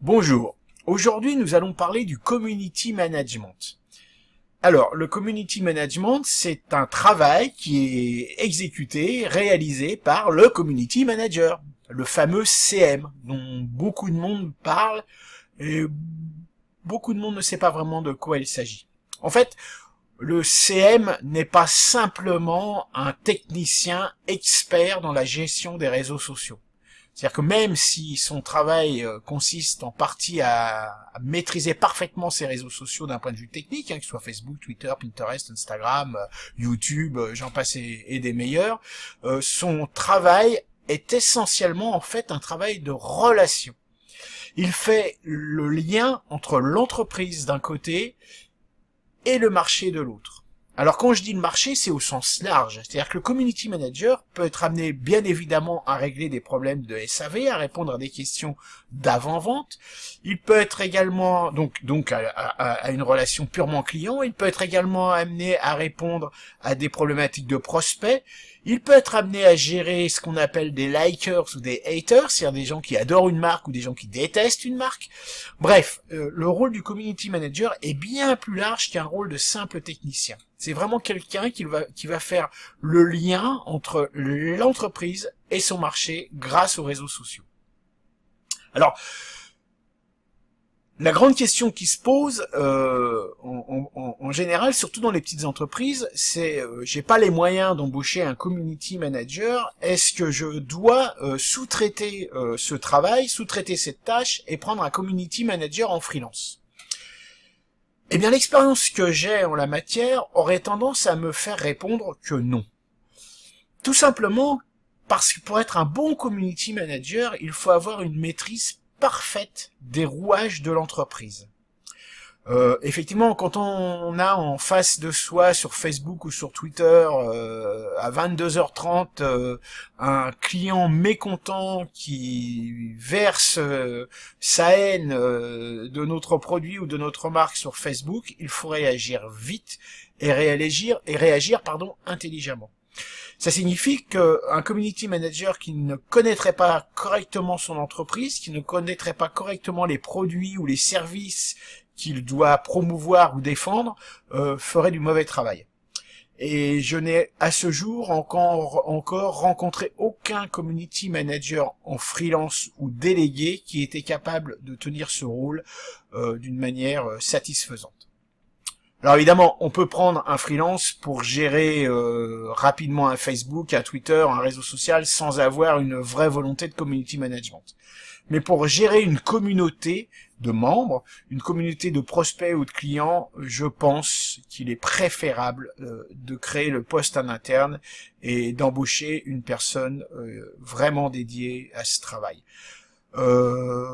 Bonjour, aujourd'hui nous allons parler du community management. Alors, le community management, c'est un travail qui est exécuté, réalisé par le community manager, le fameux CM, dont beaucoup de monde parle et beaucoup de monde ne sait pas vraiment de quoi il s'agit. En fait, le CM n'est pas simplement un technicien expert dans la gestion des réseaux sociaux. C'est-à-dire que même si son travail consiste en partie à maîtriser parfaitement ses réseaux sociaux d'un point de vue technique, que ce soit Facebook, Twitter, Pinterest, Instagram, YouTube, j'en passe et des meilleurs, son travail est essentiellement en fait un travail de relation. Il fait le lien entre l'entreprise d'un côté et le marché de l'autre. Alors quand je dis le marché, c'est au sens large, c'est-à-dire que le community manager peut être amené bien évidemment à régler des problèmes de SAV, à répondre à des questions d'avant-vente. Il peut être également donc à une relation purement client. Il peut être également amené à répondre à des problématiques de prospects. Il peut être amené à gérer ce qu'on appelle des likers ou des haters, c'est-à-dire des gens qui adorent une marque ou des gens qui détestent une marque. Bref, le rôle du community manager est bien plus large qu'un rôle de simple technicien. C'est vraiment quelqu'un qui va faire le lien entre l'entreprise et son marché grâce aux réseaux sociaux. Alors, la grande question qui se pose en général, surtout dans les petites entreprises, c'est j'ai pas les moyens d'embaucher un community manager. Est-ce que je dois sous-traiter ce travail, sous-traiter cette tâche et prendre un community manager en freelance? Eh bien, l'expérience que j'ai en la matière aurait tendance à me faire répondre que non. Tout simplement parce que pour être un bon community manager, il faut avoir une maîtrise parfaite des rouages de l'entreprise. Effectivement, quand on a en face de soi sur Facebook ou sur Twitter à 22h30 un client mécontent qui verse sa haine de notre produit ou de notre marque sur Facebook, il faut réagir vite et réagir intelligemment. Ça signifie qu'un community manager qui ne connaîtrait pas correctement son entreprise, qui ne connaîtrait pas correctement les produits ou les services qu'il doit promouvoir ou défendre, ferait du mauvais travail. Et je n'ai à ce jour encore rencontré aucun community manager en freelance ou délégué qui était capable de tenir ce rôle d'une manière satisfaisante. Alors évidemment, on peut prendre un freelance pour gérer rapidement un Facebook, un Twitter, un réseau social sans avoir une vraie volonté de community management. Mais pour gérer une communauté de membres, une communauté de prospects ou de clients, je pense qu'il est préférable de créer le poste en interne et d'embaucher une personne vraiment dédiée à ce travail.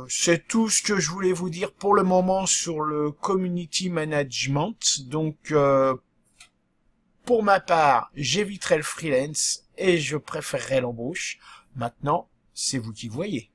C'est tout ce que je voulais vous dire pour le moment sur le community management. Donc, pour ma part, j'éviterai le freelance et je préférerais l'embauche. Maintenant, c'est vous qui voyez.